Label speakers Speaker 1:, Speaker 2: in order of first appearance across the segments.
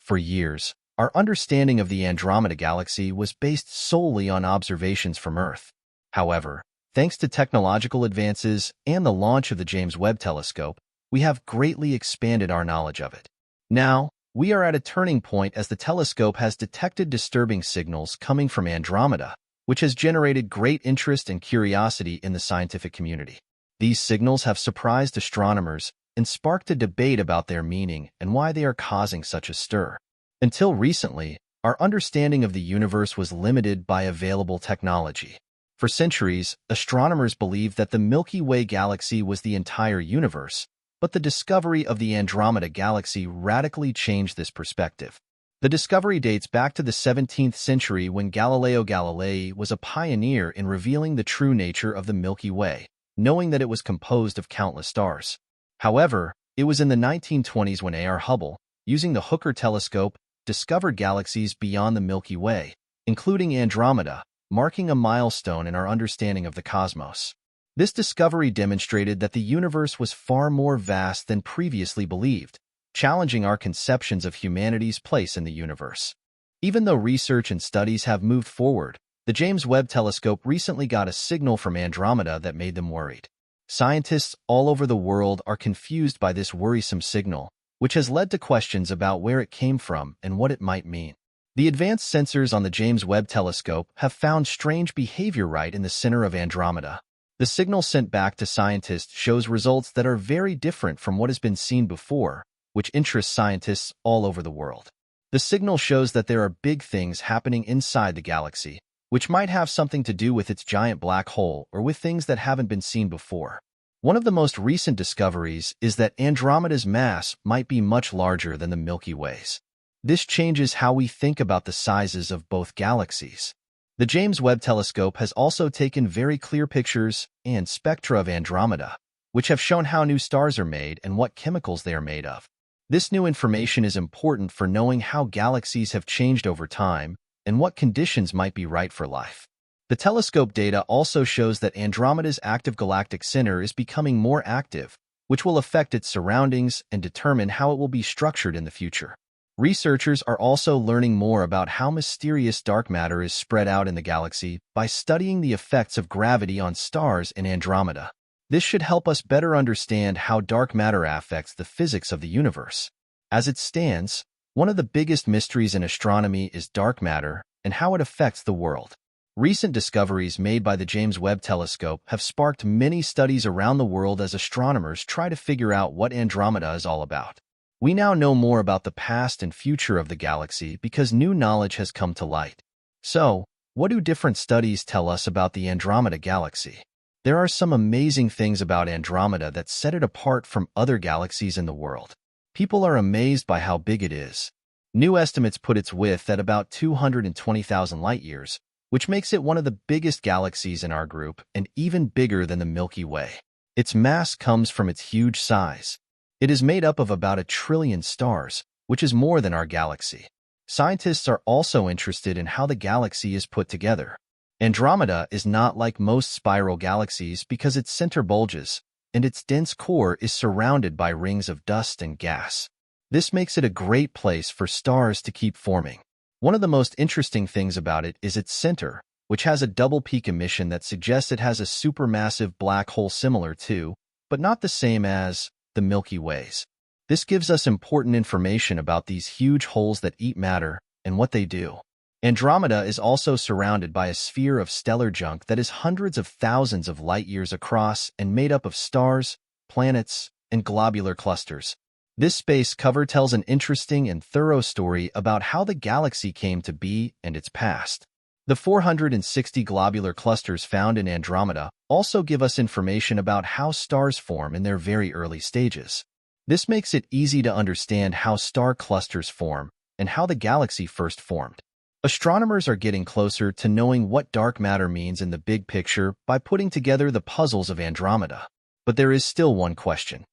Speaker 1: For years, our understanding of the Andromeda Galaxy was based solely on observations from Earth. However, thanks to technological advances and the launch of the James Webb Telescope, we have greatly expanded our knowledge of it. Now, we are at a turning point as the telescope has detected disturbing signals coming from Andromeda, which has generated great interest and curiosity in the scientific community. These signals have surprised astronomers and sparked a debate about their meaning and why they are causing such a stir. Until recently, our understanding of the universe was limited by available technology. For centuries, astronomers believed that the Milky Way galaxy was the entire universe, but the discovery of the Andromeda Galaxy radically changed this perspective. The discovery dates back to the 17th century when Galileo Galilei was a pioneer in revealing the true nature of the Milky Way, knowing that it was composed of countless stars. However, it was in the 1920s when A.R. Hubble, using the Hooker telescope, discovered galaxies beyond the Milky Way, including Andromeda, marking a milestone in our understanding of the cosmos. This discovery demonstrated that the universe was far more vast than previously believed, challenging our conceptions of humanity's place in the universe. Even though research and studies have moved forward, the James Webb Telescope recently got a signal from Andromeda that made them worried. Scientists all over the world are confused by this worrisome signal, which has led to questions about where it came from and what it might mean. The advanced sensors on the James Webb Telescope have found strange behavior right in the center of Andromeda. The signal sent back to scientists shows results that are very different from what has been seen before, which interests scientists all over the world. The signal shows that there are big things happening inside the galaxy, which might have something to do with its giant black hole or with things that haven't been seen before. One of the most recent discoveries is that Andromeda's mass might be much larger than the Milky Way's. This changes how we think about the sizes of both galaxies. The James Webb Telescope has also taken very clear pictures and spectra of Andromeda, which have shown how new stars are made and what chemicals they are made of. This new information is important for knowing how galaxies have changed over time and what conditions might be right for life. The telescope data also shows that Andromeda's active galactic center is becoming more active, which will affect its surroundings and determine how it will be structured in the future. Researchers are also learning more about how mysterious dark matter is spread out in the galaxy by studying the effects of gravity on stars in Andromeda. This should help us better understand how dark matter affects the physics of the universe. As it stands, one of the biggest mysteries in astronomy is dark matter and how it affects the world. Recent discoveries made by the James Webb Telescope have sparked many studies around the world as astronomers try to figure out what Andromeda is all about. We now know more about the past and future of the galaxy because new knowledge has come to light. So, what do different studies tell us about the Andromeda Galaxy? There are some amazing things about Andromeda that set it apart from other galaxies in the world. People are amazed by how big it is. New estimates put its width at about 220,000 light-years, which makes it one of the biggest galaxies in our group and even bigger than the Milky Way. Its mass comes from its huge size. It is made up of about 1 trillion stars, which is more than our galaxy. Scientists are also interested in how the galaxy is put together. Andromeda is not like most spiral galaxies because its center bulges, and its dense core is surrounded by rings of dust and gas. This makes it a great place for stars to keep forming. One of the most interesting things about it is its center, which has a double peak emission that suggests it has a supermassive black hole similar to, but not the same as, the Milky Way's. This gives us important information about these huge holes that eat matter and what they do. Andromeda is also surrounded by a sphere of stellar junk that is hundreds of thousands of light-years across and made up of stars, planets, and globular clusters. This space cover tells an interesting and thorough story about how the galaxy came to be and its past. The 460 globular clusters found in Andromeda also give us information about how stars form in their very early stages. This makes it easy to understand how star clusters form and how the galaxy first formed. Astronomers are getting closer to knowing what dark matter means in the big picture by putting together the puzzles of Andromeda. But there is still one question.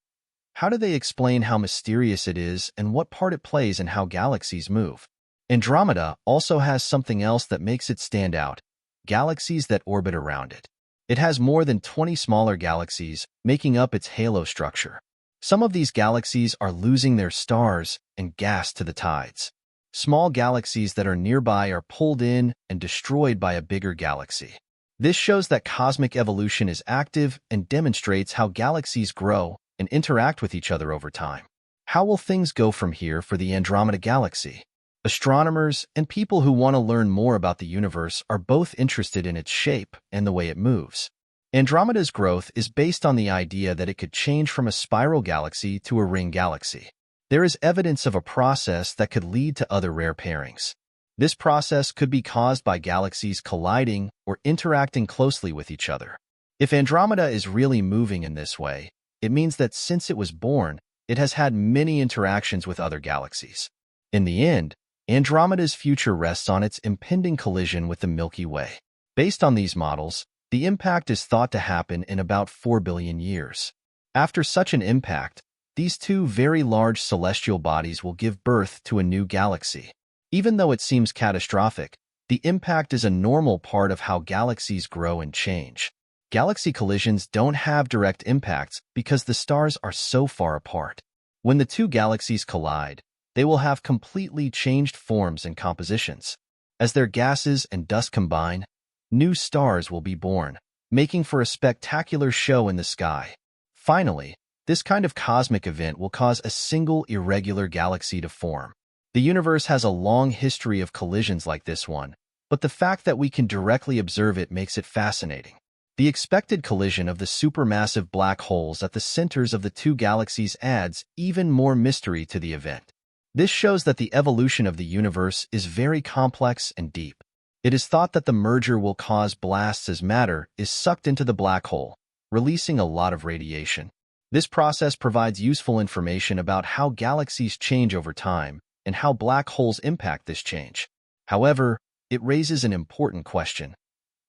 Speaker 1: How do they explain how mysterious it is and what part it plays in how galaxies move? Andromeda also has something else that makes it stand out: galaxies that orbit around it. It has more than 20 smaller galaxies making up its halo structure. Some of these galaxies are losing their stars and gas to the tides. Small galaxies that are nearby are pulled in and destroyed by a bigger galaxy. This shows that cosmic evolution is active and demonstrates how galaxies grow and interact with each other over time. How will things go from here for the Andromeda Galaxy? Astronomers and people who want to learn more about the universe are both interested in its shape and the way it moves. Andromeda's growth is based on the idea that it could change from a spiral galaxy to a ring galaxy. There is evidence of a process that could lead to other rare pairings. This process could be caused by galaxies colliding or interacting closely with each other. If Andromeda is really moving in this way, it means that since it was born, it has had many interactions with other galaxies. In the end, Andromeda's future rests on its impending collision with the Milky Way. Based on these models, the impact is thought to happen in about 4 billion years. After such an impact, these two very large celestial bodies will give birth to a new galaxy. Even though it seems catastrophic, the impact is a normal part of how galaxies grow and change. Galaxy collisions don't have direct impacts because the stars are so far apart. When the two galaxies collide, they will have completely changed forms and compositions. As their gases and dust combine, new stars will be born, making for a spectacular show in the sky. Finally, this kind of cosmic event will cause a single irregular galaxy to form. The universe has a long history of collisions like this one, but the fact that we can directly observe it makes it fascinating. The expected collision of the supermassive black holes at the centers of the two galaxies adds even more mystery to the event. This shows that the evolution of the universe is very complex and deep. It is thought that the merger will cause blasts as matter is sucked into the black hole, releasing a lot of radiation. This process provides useful information about how galaxies change over time and how black holes impact this change. However, it raises an important question.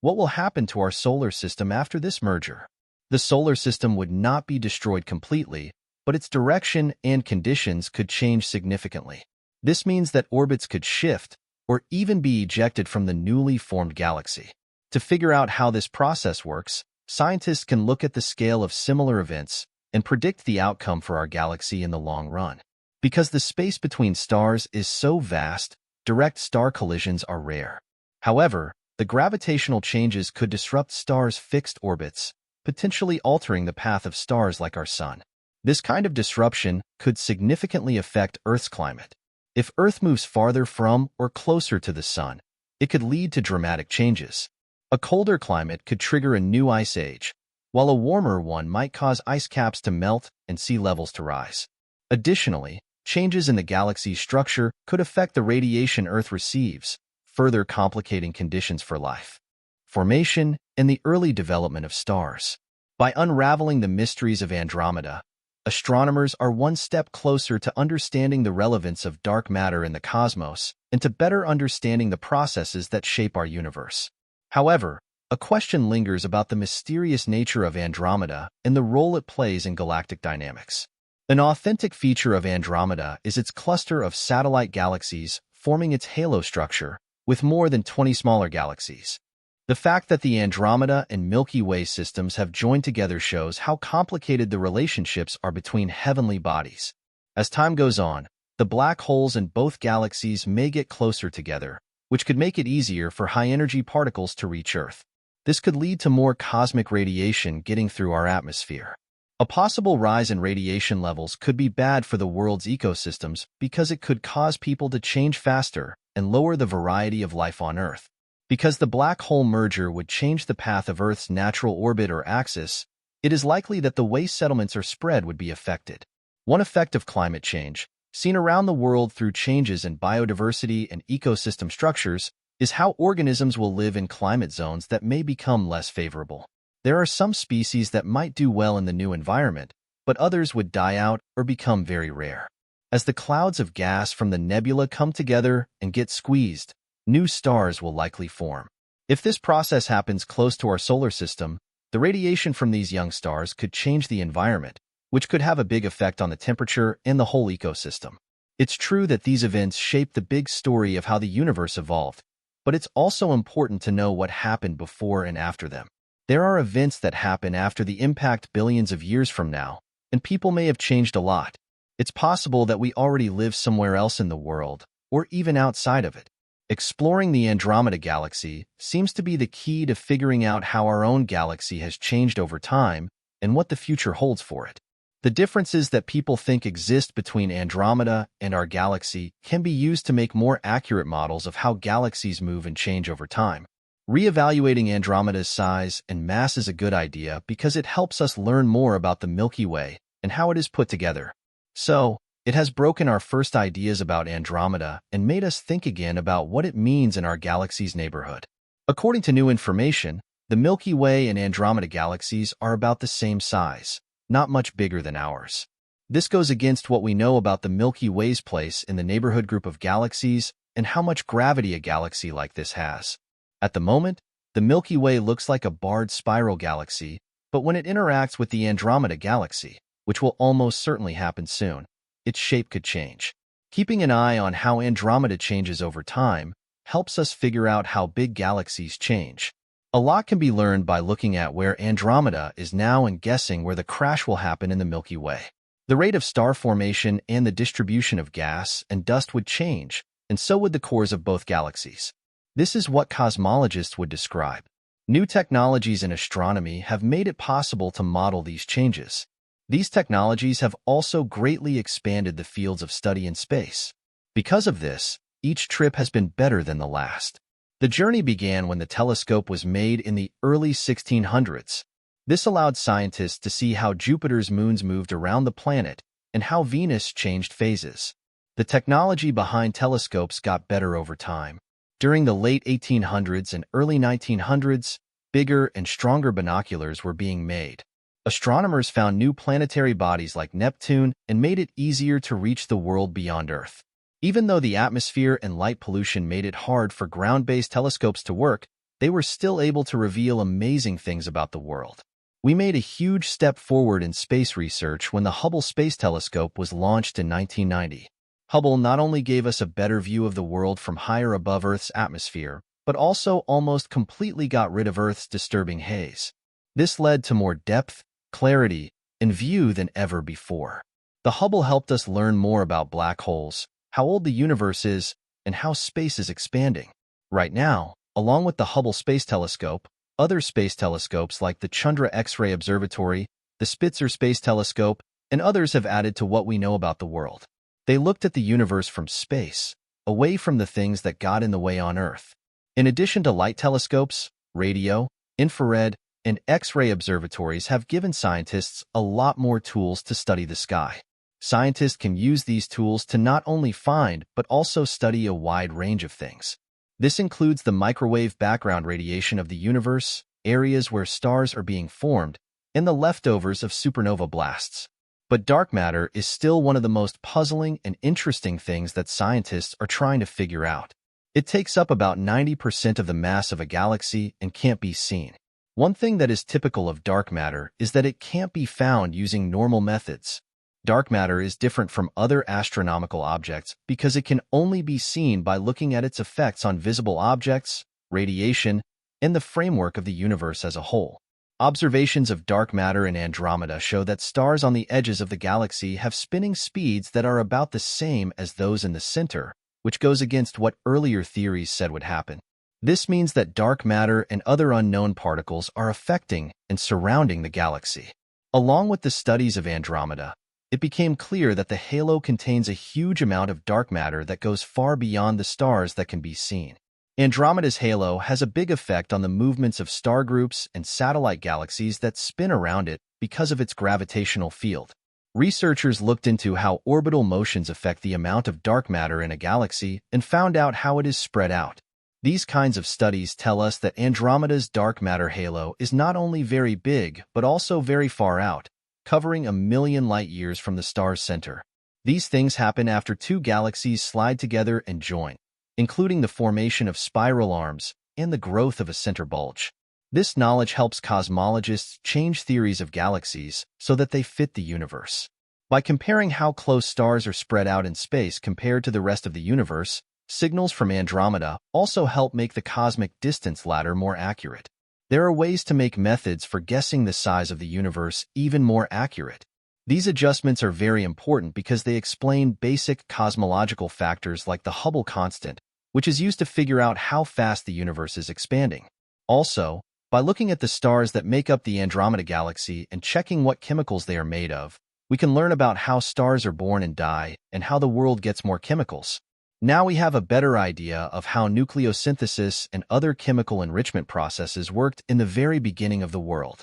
Speaker 1: What will happen to our solar system after this merger? The solar system would not be destroyed completely, but its direction and conditions could change significantly. This means that orbits could shift or even be ejected from the newly formed galaxy. To figure out how this process works, scientists can look at the scale of similar events and predict the outcome for our galaxy in the long run. Because the space between stars is so vast, direct star collisions are rare. However, the gravitational changes could disrupt stars' fixed orbits, potentially altering the path of stars like our Sun. This kind of disruption could significantly affect Earth's climate. If Earth moves farther from or closer to the Sun, it could lead to dramatic changes. A colder climate could trigger a new ice age, while a warmer one might cause ice caps to melt and sea levels to rise. Additionally, changes in the galaxy's structure could affect the radiation Earth receives, further complicating conditions for life, formation, and the early development of stars. By unraveling the mysteries of Andromeda, astronomers are one step closer to understanding the relevance of dark matter in the cosmos and to better understanding the processes that shape our universe. However, a question lingers about the mysterious nature of Andromeda and the role it plays in galactic dynamics. An authentic feature of Andromeda is its cluster of satellite galaxies forming its halo structure, with more than 20 smaller galaxies. The fact that the Andromeda and Milky Way systems have joined together shows how complicated the relationships are between heavenly bodies. As time goes on, the black holes in both galaxies may get closer together, which could make it easier for high-energy particles to reach Earth. This could lead to more cosmic radiation getting through our atmosphere. A possible rise in radiation levels could be bad for the world's ecosystems because it could cause people to change faster and lower the variety of life on Earth. Because the black hole merger would change the path of Earth's natural orbit or axis, it is likely that the way settlements are spread would be affected. One effect of climate change, seen around the world through changes in biodiversity and ecosystem structures, is how organisms will live in climate zones that may become less favorable. There are some species that might do well in the new environment, but others would die out or become very rare. As the clouds of gas from the nebula come together and get squeezed, new stars will likely form. If this process happens close to our solar system, the radiation from these young stars could change the environment, which could have a big effect on the temperature and the whole ecosystem. It's true that these events shape the big story of how the universe evolved, but it's also important to know what happened before and after them. There are events that happen after the impact billions of years from now, and people may have changed a lot. It's possible that we already live somewhere else in the world, or even outside of it. Exploring the Andromeda galaxy seems to be the key to figuring out how our own galaxy has changed over time and what the future holds for it. The differences that people think exist between Andromeda and our galaxy can be used to make more accurate models of how galaxies move and change over time. Reevaluating Andromeda's size and mass is a good idea because it helps us learn more about the Milky Way and how it is put together. So, it has broken our first ideas about Andromeda and made us think again about what it means in our galaxy's neighborhood. According to new information, the Milky Way and Andromeda galaxies are about the same size, not much bigger than ours. This goes against what we know about the Milky Way's place in the neighborhood group of galaxies and how much gravity a galaxy like this has. At the moment, the Milky Way looks like a barred spiral galaxy, but when it interacts with the Andromeda galaxy, which will almost certainly happen soon, its shape could change. Keeping an eye on how Andromeda changes over time helps us figure out how big galaxies change. A lot can be learned by looking at where Andromeda is now and guessing where the crash will happen in the Milky Way. The rate of star formation and the distribution of gas and dust would change, and so would the cores of both galaxies. This is what cosmologists would describe. New technologies in astronomy have made it possible to model these changes. These technologies have also greatly expanded the fields of study in space. Because of this, each trip has been better than the last. The journey began when the telescope was made in the early 1600s. This allowed scientists to see how Jupiter's moons moved around the planet and how Venus changed phases. The technology behind telescopes got better over time. During the late 1800s and early 1900s, bigger and stronger binoculars were being made. Astronomers found new planetary bodies like Neptune and made it easier to reach the world beyond Earth. Even though the atmosphere and light pollution made it hard for ground-based telescopes to work, they were still able to reveal amazing things about the world. We made a huge step forward in space research when the Hubble Space Telescope was launched in 1990. Hubble not only gave us a better view of the world from higher above Earth's atmosphere, but also almost completely got rid of Earth's disturbing haze. This led to more depth, clarity, and view than ever before. The Hubble helped us learn more about black holes, how old the universe is, and how space is expanding. Right now, along with the Hubble Space Telescope, other space telescopes like the Chandra X-ray Observatory, the Spitzer Space Telescope, and others have added to what we know about the world. They looked at the universe from space, away from the things that got in the way on Earth. In addition to light telescopes, radio, infrared, and X-ray observatories have given scientists a lot more tools to study the sky. Scientists can use these tools to not only find but also study a wide range of things. This includes the microwave background radiation of the universe, areas where stars are being formed, and the leftovers of supernova blasts. But dark matter is still one of the most puzzling and interesting things that scientists are trying to figure out. It takes up about 90% of the mass of a galaxy and can't be seen. One thing that is typical of dark matter is that it can't be found using normal methods. Dark matter is different from other astronomical objects because it can only be seen by looking at its effects on visible objects, radiation, and the framework of the universe as a whole. Observations of dark matter in Andromeda show that stars on the edges of the galaxy have spinning speeds that are about the same as those in the center, which goes against what earlier theories said would happen. This means that dark matter and other unknown particles are affecting and surrounding the galaxy. Along with the studies of Andromeda, it became clear that the halo contains a huge amount of dark matter that goes far beyond the stars that can be seen. Andromeda's halo has a big effect on the movements of star groups and satellite galaxies that spin around it because of its gravitational field. Researchers looked into how orbital motions affect the amount of dark matter in a galaxy and found out how it is spread out. These kinds of studies tell us that Andromeda's dark matter halo is not only very big but also very far out, covering 1 million light-years from the star's center. These things happen after two galaxies slide together and join, including the formation of spiral arms and the growth of a center bulge. This knowledge helps cosmologists change theories of galaxies so that they fit the universe. By comparing how close stars are spread out in space compared to the rest of the universe, signals from Andromeda also help make the cosmic distance ladder more accurate. There are ways to make methods for guessing the size of the universe even more accurate. These adjustments are very important because they explain basic cosmological factors like the Hubble constant, which is used to figure out how fast the universe is expanding. Also, by looking at the stars that make up the Andromeda galaxy and checking what chemicals they are made of, we can learn about how stars are born and die and how the world gets more chemicals. Now we have a better idea of how nucleosynthesis and other chemical enrichment processes worked in the very beginning of the world.